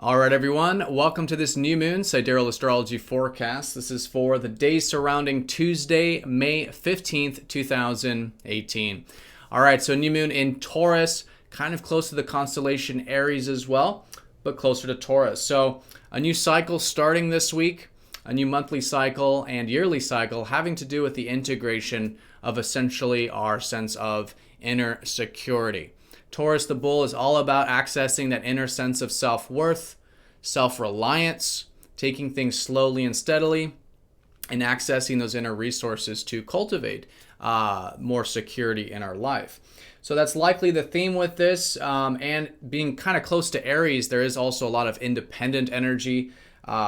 All right, everyone. Welcome to this new moon Sidereal Astrology forecast. This is for the days surrounding Tuesday, May 15th, 2018. All right, so new moon in Taurus, kind of close to the constellation Aries as well, but closer to Taurus. So a new cycle starting this week, a new monthly cycle and yearly cycle having to do with the integration of essentially our sense of inner security. Taurus, the bull, is all about accessing that inner sense of self-worth, self-reliance, taking things slowly and steadily, and accessing those inner resources to cultivate more security in our life. So that's likely the theme with this. And being kind of close to Aries, there is also a lot of independent energy.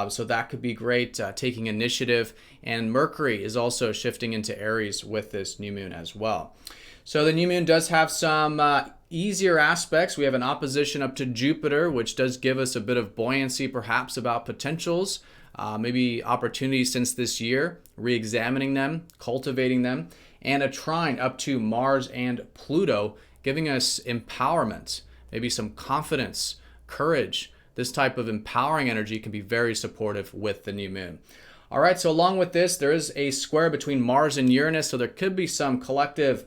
So that could be great, taking initiative. And Mercury is also shifting into Aries with this new moon as well. So the new moon does have some easier aspects. We have an opposition up to Jupiter, which does give us a bit of buoyancy perhaps about potentials, maybe opportunities since this year, re-examining them, cultivating them, and a trine up to Mars and Pluto, giving us empowerment, maybe some confidence, courage. This type of empowering energy can be very supportive with the new moon. All right, so along with this, there is a square between Mars and Uranus, so there could be some collective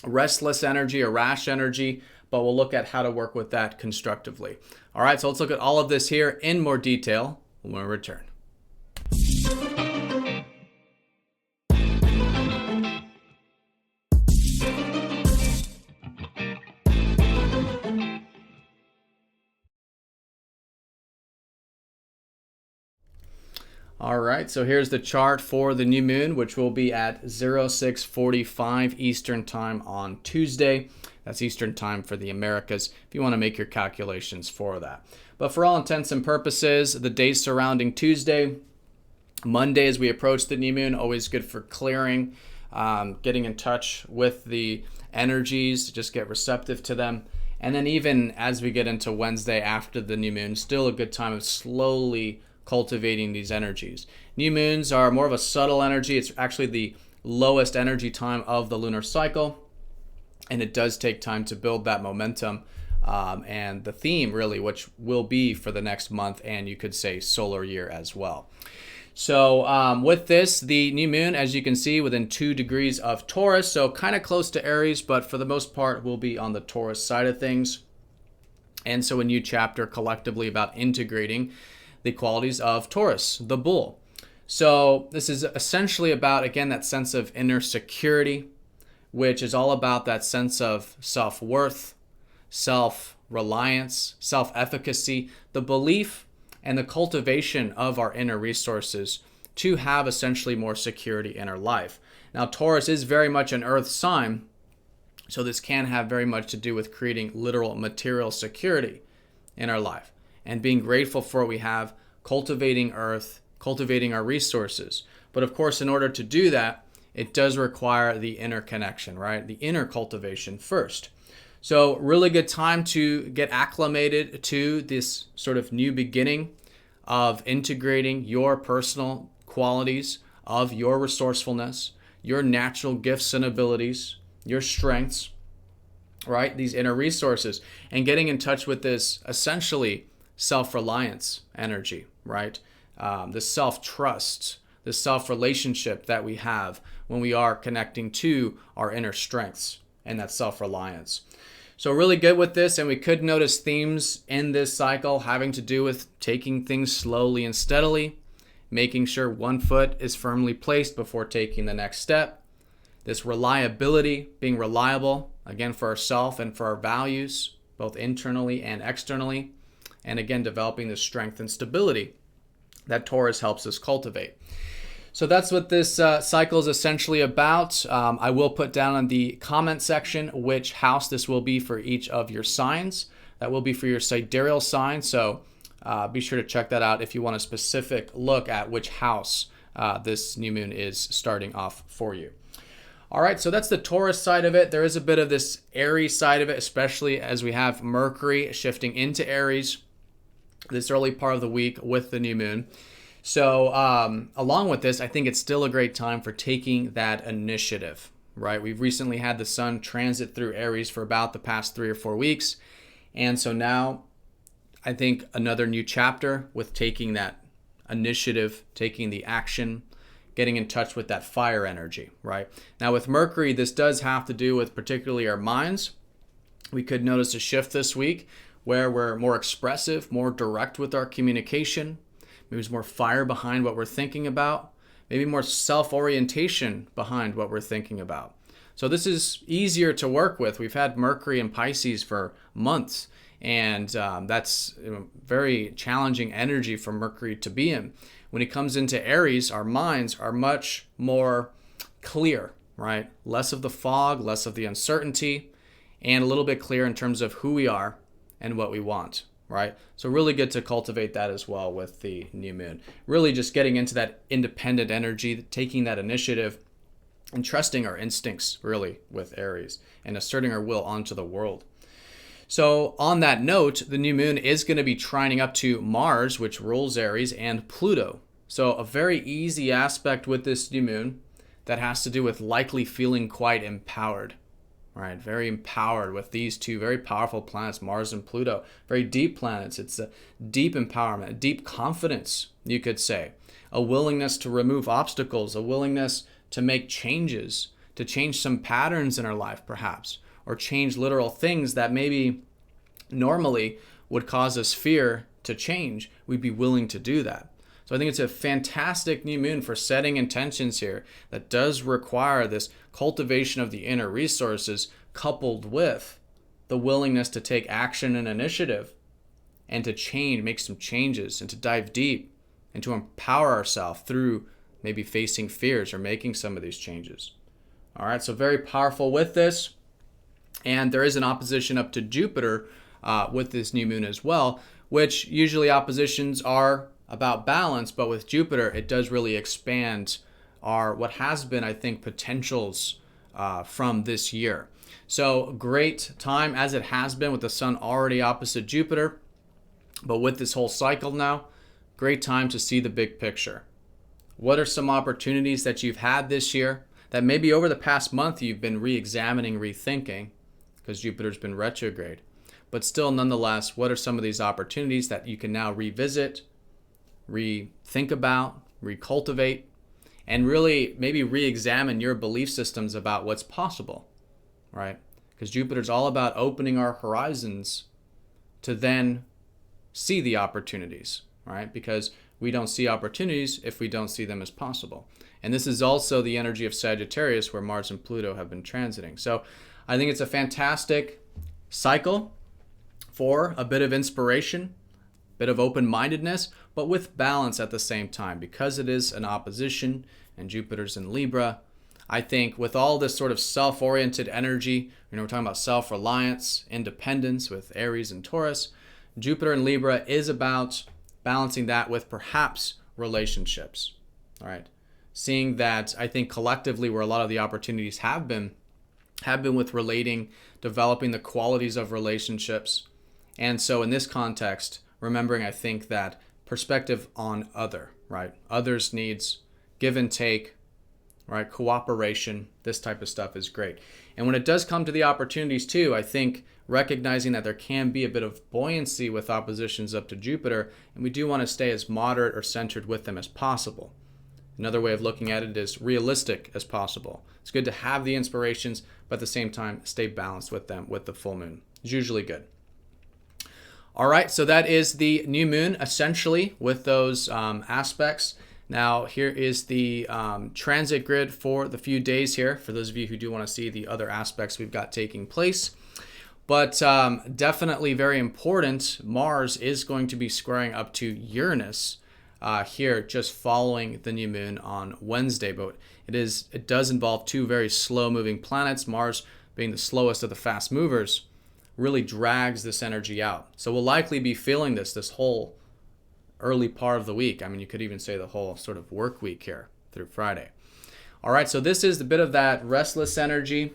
restless energy or rash energy, but we'll look at how to work with that constructively. All right, so let's look at all of this here in more detail when we return. All right, so here's the chart for the new moon, which will be at 06:45 Eastern Time on Tuesday. That's Eastern Time for the Americas, if you want to make your calculations for that. But for all intents and purposes, the days surrounding Tuesday, Monday as we approach the new moon, always good for clearing, getting in touch with the energies, just get receptive to them. And then even as we get into Wednesday after the new moon, still a good time of slowly cultivating these energies. New moons are more of a subtle energy. It's actually the lowest energy time of the lunar cycle, and it does take time to build that momentum and the theme really, which will be for the next month and you could say solar year as well. So with this, the new moon, as you can see, within 2 degrees of Taurus, so kind of close to Aries, but for the most part will be on the Taurus side of things. And so a new chapter collectively about integrating the qualities of Taurus, the bull. So this is essentially about, again, that sense of inner security, which is all about that sense of self-worth, self-reliance, self-efficacy, the belief and the cultivation of our inner resources to have essentially more security in our life. Now, Taurus is very much an earth sign, so this can have very much to do with creating literal material security in our life and being grateful for what we have, cultivating earth, cultivating our resources. But of course, in order to do that, it does require the inner connection, right? The inner cultivation first. So really good time to get acclimated to this sort of new beginning of integrating your personal qualities of your resourcefulness, your natural gifts and abilities, your strengths, right? These inner resources, and getting in touch with this essentially self-reliance energy, right? The self-trust, the self-relationship that we have when we are connecting to our inner strengths and that self-reliance. So really good with this, and we could notice themes in this cycle having to do with taking things slowly and steadily, making sure one foot is firmly placed before taking the next step. This reliability, being reliable, again, for ourselves and for our values, both internally and externally. And again, developing the strength and stability that Taurus helps us cultivate. So that's what this cycle is essentially about. I will put down in the comment section which house this will be for each of your signs. That will be for your sidereal sign. So be sure to check that out if you want a specific look at which house this new moon is starting off for you. All right, so that's the Taurus side of it. There is a bit of this Aries side of it, especially as we have Mercury shifting into Aries this early part of the week with the new moon. So along with this, I think it's still a great time for taking that initiative, right? We've recently had the sun transit through Aries for about the past 3 or 4 weeks. And so now I think another new chapter with taking that initiative, taking the action, getting in touch with that fire energy, right? Now with Mercury, this does have to do with particularly our minds. We could notice a shift this week where we're more expressive, more direct with our communication. Maybe there's more fire behind what we're thinking about. Maybe more self-orientation behind what we're thinking about. So this is easier to work with. We've had Mercury in Pisces for months, and that's very challenging energy for Mercury to be in. When it comes into Aries, our minds are much more clear, right? Less of the fog, less of the uncertainty, and a little bit clear in terms of who we are and what we want, right? So really good to cultivate that as well with the new moon. Really just getting into that independent energy, taking that initiative, and trusting our instincts really with Aries and asserting our will onto the world. So on that note, the new moon is going to be trining up to Mars, which rules Aries, and Pluto. So a very easy aspect with this new moon that has to do with likely feeling quite empowered, right? Very empowered with these two very powerful planets, Mars and Pluto. Very deep planets. It's a deep empowerment, a deep confidence, you could say. A willingness to remove obstacles, a willingness to make changes, to change some patterns in our life perhaps, or change literal things that maybe normally would cause us fear to change. We'd be willing to do that. So I think it's a fantastic new moon for setting intentions here that does require this cultivation of the inner resources coupled with the willingness to take action and initiative and to change, make some changes and to dive deep and to empower ourselves through maybe facing fears or making some of these changes. All right, so very powerful with this. And there is an opposition up to Jupiter with this new moon as well, which usually oppositions are about balance, but with Jupiter, it does really expand our, what has been, I think, potentials from this year. So great time as it has been with the sun already opposite Jupiter, but with this whole cycle now, great time to see the big picture. What are some opportunities that you've had this year that maybe over the past month you've been re-examining, rethinking, because Jupiter's been retrograde. But still, nonetheless, what are some of these opportunities that you can now revisit, rethink about, recultivate, and really maybe re-examine your belief systems about what's possible, right? Because Jupiter's all about opening our horizons to then see the opportunities, right? Because we don't see opportunities if we don't see them as possible. And this is also the energy of Sagittarius, where Mars and Pluto have been transiting. So I think it's a fantastic cycle for a bit of inspiration, bit of open-mindedness, but with balance at the same time. Because it is an opposition and Jupiter's in Libra, I think with all this sort of self-oriented energy, we're talking about self-reliance, independence with Aries and Taurus, Jupiter in Libra is about balancing that with perhaps relationships, all right? Seeing that I think collectively where a lot of the opportunities have been with relating, developing the qualities of relationships. And so in this context, remembering, I think, that perspective on other, right? Others' needs, give and take, right? Cooperation, this type of stuff is great. And when it does come to the opportunities too, I think recognizing that there can be a bit of buoyancy with oppositions up to Jupiter, and we do want to stay as moderate or centered with them as possible. Another way of looking at it is realistic as possible. It's good to have the inspirations, but at the same time, stay balanced with them with the full moon. It's usually good. All right, so that is the new moon, essentially, with those aspects. Now, here is the transit grid for the few days here, for those of you who do want to see the other aspects we've got taking place. But definitely very important, Mars is going to be squaring up to Uranus here just following the new moon on Wednesday. But it does involve two very slow-moving planets. Mars, being the slowest of the fast movers, really drags this energy out. So we'll likely be feeling this whole early part of the week. I mean, you could even say the whole sort of work week here through Friday. All right, so this is a bit of that restless energy.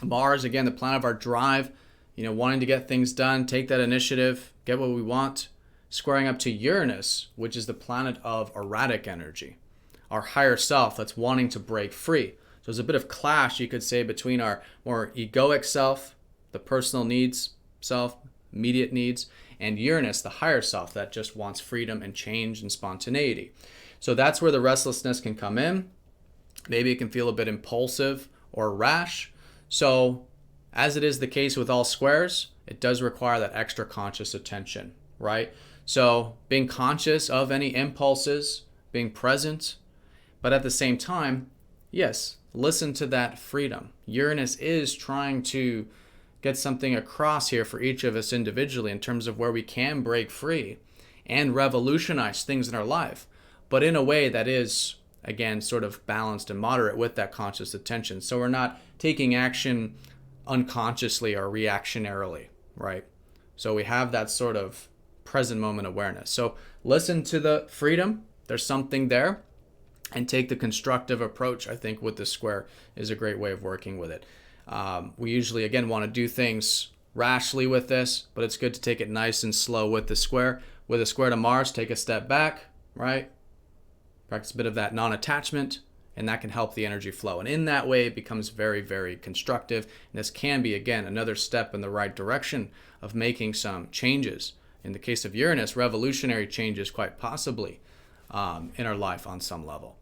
Mars, again, the planet of our drive, wanting to get things done, take that initiative, get what we want, squaring up to Uranus, which is the planet of erratic energy, our higher self that's wanting to break free. So there's a bit of clash, you could say, between our more egoic self, the personal needs self, immediate needs, and Uranus, the higher self, that just wants freedom and change and spontaneity. So that's where the restlessness can come in. Maybe it can feel a bit impulsive or rash. So as it is the case with all squares, it does require that extra conscious attention, right? So being conscious of any impulses, being present, but at the same time, yes, listen to that freedom. Uranus is trying to get something across here for each of us individually in terms of where we can break free and revolutionize things in our life, but in a way that is, again, sort of balanced and moderate with that conscious attention. So we're not taking action unconsciously or reactionarily, right? So we have that sort of present moment awareness. So listen to the freedom. There's something there. And take the constructive approach, I think, with the square is a great way of working with it. We usually, again, want to do things rashly with this, but it's good to take it nice and slow with the square. With a square to Mars, take a step back, right? Practice a bit of that non-attachment, and that can help the energy flow. And in that way, it becomes very, very constructive. And this can be, again, another step in the right direction of making some changes. In the case of Uranus, revolutionary changes quite possibly in our life on some level.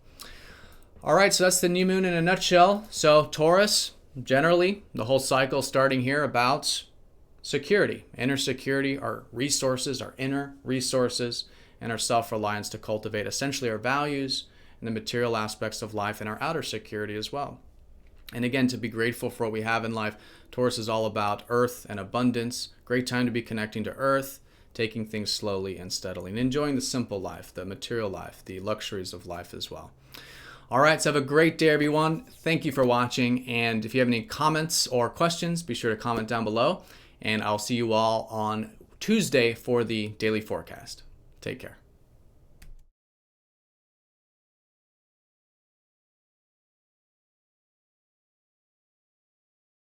All right, so that's the new moon in a nutshell. So Taurus, generally, the whole cycle starting here about security, inner security, our resources, our inner resources, and our self-reliance to cultivate essentially our values and the material aspects of life and our outer security as well. And again, to be grateful for what we have in life. Taurus is all about earth and abundance. Great time to be connecting to earth, taking things slowly and steadily, and enjoying the simple life, the material life, the luxuries of life as well. All right, so have a great day, everyone. Thank you for watching. And if you have any comments or questions, be sure to comment down below. And I'll see you all on Tuesday for the daily forecast. Take care.